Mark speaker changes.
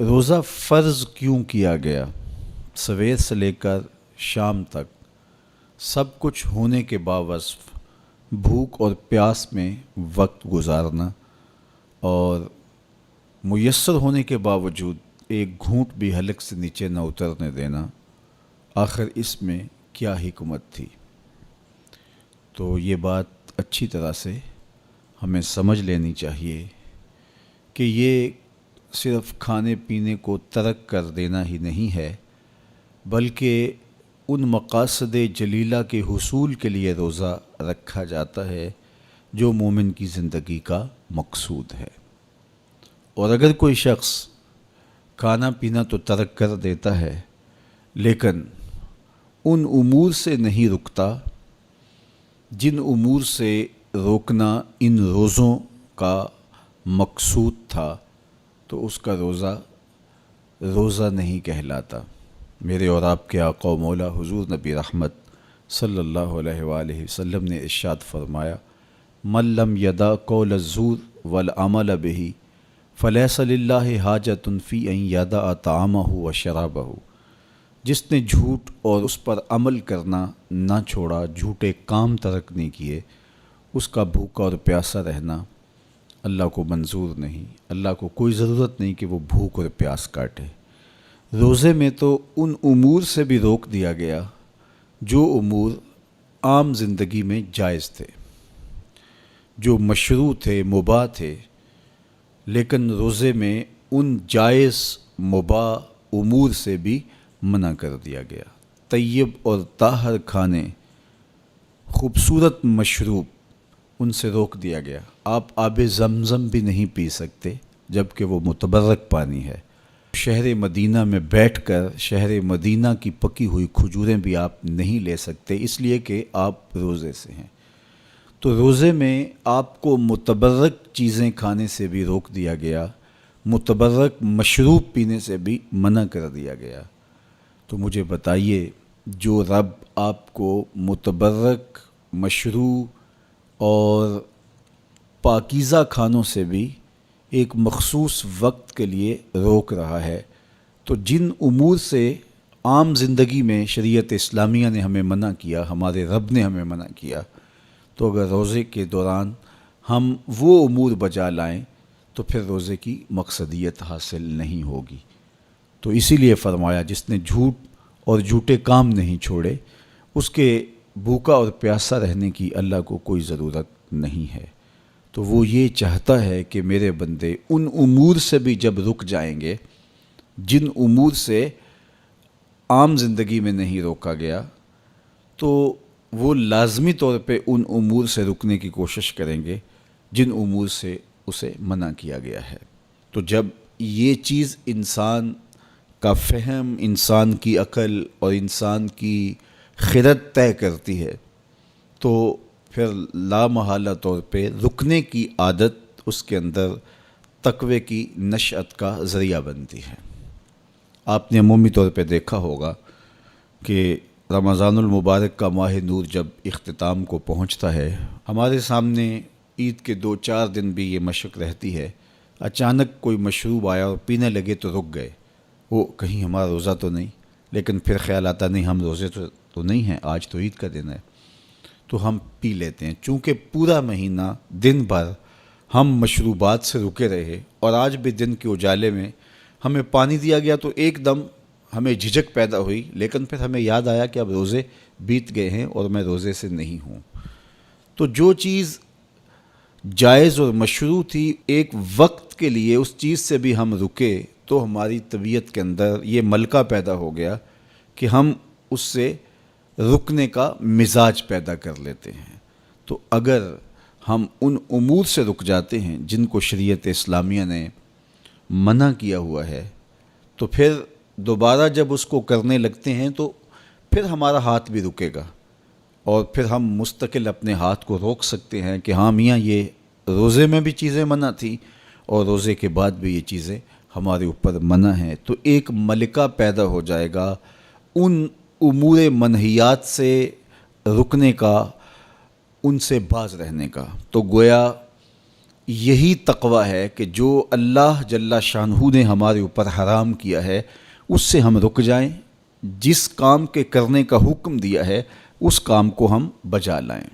Speaker 1: روزہ فرض کیوں کیا گیا؟ سویر سے لے کر شام تک سب کچھ ہونے کے باوصف بھوک اور پیاس میں وقت گزارنا اور میسر ہونے کے باوجود ایک گھونٹ بھی حلق سے نیچے نہ اترنے دینا، آخر اس میں کیا حکمت تھی؟ تو یہ بات اچھی طرح سے ہمیں سمجھ لینی چاہیے کہ یہ صرف کھانے پینے کو ترک کر دینا ہی نہیں ہے، بلکہ ان مقاصد جلیلہ کے حصول کے لیے روزہ رکھا جاتا ہے جو مومن کی زندگی کا مقصود ہے۔ اور اگر کوئی شخص کھانا پینا تو ترک کر دیتا ہے لیکن ان امور سے نہیں رکتا جن امور سے روکنا ان روزوں کا مقصود تھا، تو اس کا روزہ نہیں کہلاتا۔ میرے اور آپ کے آقا و مولا حضور نبی رحمت صلی اللہ علیہ وآلہ وسلم نے ارشاد فرمایا، من لم یدع قول الزور والعمل بہ فلیس للہ حاجۃ فی ان یدع طعامہ و شرابہ۔ جس نے جھوٹ اور اس پر عمل کرنا نہ چھوڑا، جھوٹے کام ترک نہیں کیے، اس کا بھوکا اور پیاسا رہنا اللہ کو منظور نہیں۔ اللہ کو کوئی ضرورت نہیں کہ وہ بھوک اور پیاس کاٹے۔ روزے میں تو ان امور سے بھی روک دیا گیا جو امور عام زندگی میں جائز تھے، جو مشروع تھے، مباح تھے، لیکن روزے میں ان جائز مباح امور سے بھی منع کر دیا گیا۔ طیب اور طاہر کھانے، خوبصورت مشروب، ان سے روک دیا گیا۔ آپ آب زمزم بھی نہیں پی سکتے جبکہ وہ متبرک پانی ہے۔ شہر مدینہ میں بیٹھ کر شہر مدینہ کی پکی ہوئی کھجوریں بھی آپ نہیں لے سکتے، اس لیے کہ آپ روزے سے ہیں۔ تو روزے میں آپ کو متبرک چیزیں کھانے سے بھی روک دیا گیا، متبرک مشروب پینے سے بھی منع کر دیا گیا۔ تو مجھے بتائیے، جو رب آپ کو متبرک، مشروع اور پاکیزہ کھانوں سے بھی ایک مخصوص وقت کے لیے روک رہا ہے، تو جن امور سے عام زندگی میں شریعت اسلامیہ نے ہمیں منع کیا، ہمارے رب نے ہمیں منع کیا، تو اگر روزے کے دوران ہم وہ امور بجا لائیں تو پھر روزے کی مقصدیت حاصل نہیں ہوگی۔ تو اسی لیے فرمایا، جس نے جھوٹ اور جھوٹے کام نہیں چھوڑے، اس کے بھوکا اور پیاسا رہنے کی اللہ کو کوئی ضرورت نہیں ہے۔ تو وہ یہ چاہتا ہے کہ میرے بندے ان امور سے بھی جب رک جائیں گے جن امور سے عام زندگی میں نہیں روکا گیا، تو وہ لازمی طور پہ ان امور سے رکنے کی کوشش کریں گے جن امور سے اسے منع کیا گیا ہے۔ تو جب یہ چیز انسان کا فہم، انسان کی عقل اور انسان کی خرد طے کرتی ہے، تو پھر لامحالہ طور پہ رکنے کی عادت اس کے اندر تقوی کی نشأت کا ذریعہ بنتی ہے۔ آپ نے عمومی طور پہ دیکھا ہوگا کہ رمضان المبارک کا ماہ نور جب اختتام کو پہنچتا ہے، ہمارے سامنے عید کے 2-4 دن بھی یہ مشق رہتی ہے، اچانک کوئی مشروب آیا اور پینے لگے تو رک گئے، وہ کہیں ہمارا روزہ تو نہیں، لیکن پھر خیال آتا نہیں، ہم روزے تو نہیں ہیں، آج تو عید کا دن ہے، تو ہم پی لیتے ہیں۔ چونکہ پورا مہینہ دن بھر ہم مشروبات سے رکے رہے اور آج بھی دن کے اجالے میں ہمیں پانی دیا گیا تو ایک دم ہمیں جھجک پیدا ہوئی، لیکن پھر ہمیں یاد آیا کہ اب روزے بیت گئے ہیں اور میں روزے سے نہیں ہوں۔ تو جو چیز جائز اور مشروع تھی، ایک وقت کے لیے اس چیز سے بھی ہم رکے تو ہماری طبیعت کے اندر یہ ملکہ پیدا ہو گیا کہ ہم اس سے رکنے کا مزاج پیدا کر لیتے ہیں۔ تو اگر ہم ان امور سے رک جاتے ہیں جن کو شریعت اسلامیہ نے منع کیا ہوا ہے، تو پھر دوبارہ جب اس کو کرنے لگتے ہیں تو پھر ہمارا ہاتھ بھی رکے گا، اور پھر ہم مستقل اپنے ہاتھ کو روک سکتے ہیں کہ ہاں میاں، یہ روزے میں بھی چیزیں منع تھیں اور روزے کے بعد بھی یہ چیزیں ہمارے اوپر منع ہیں۔ تو ایک ملکہ پیدا ہو جائے گا ان امور منہیات سے رکنے کا، ان سے باز رہنے کا۔ تو گویا یہی تقوی ہے کہ جو اللہ جل شانہ نے ہمارے اوپر حرام کیا ہے اس سے ہم رک جائیں، جس کام کے کرنے کا حکم دیا ہے اس کام کو ہم بجا لائیں۔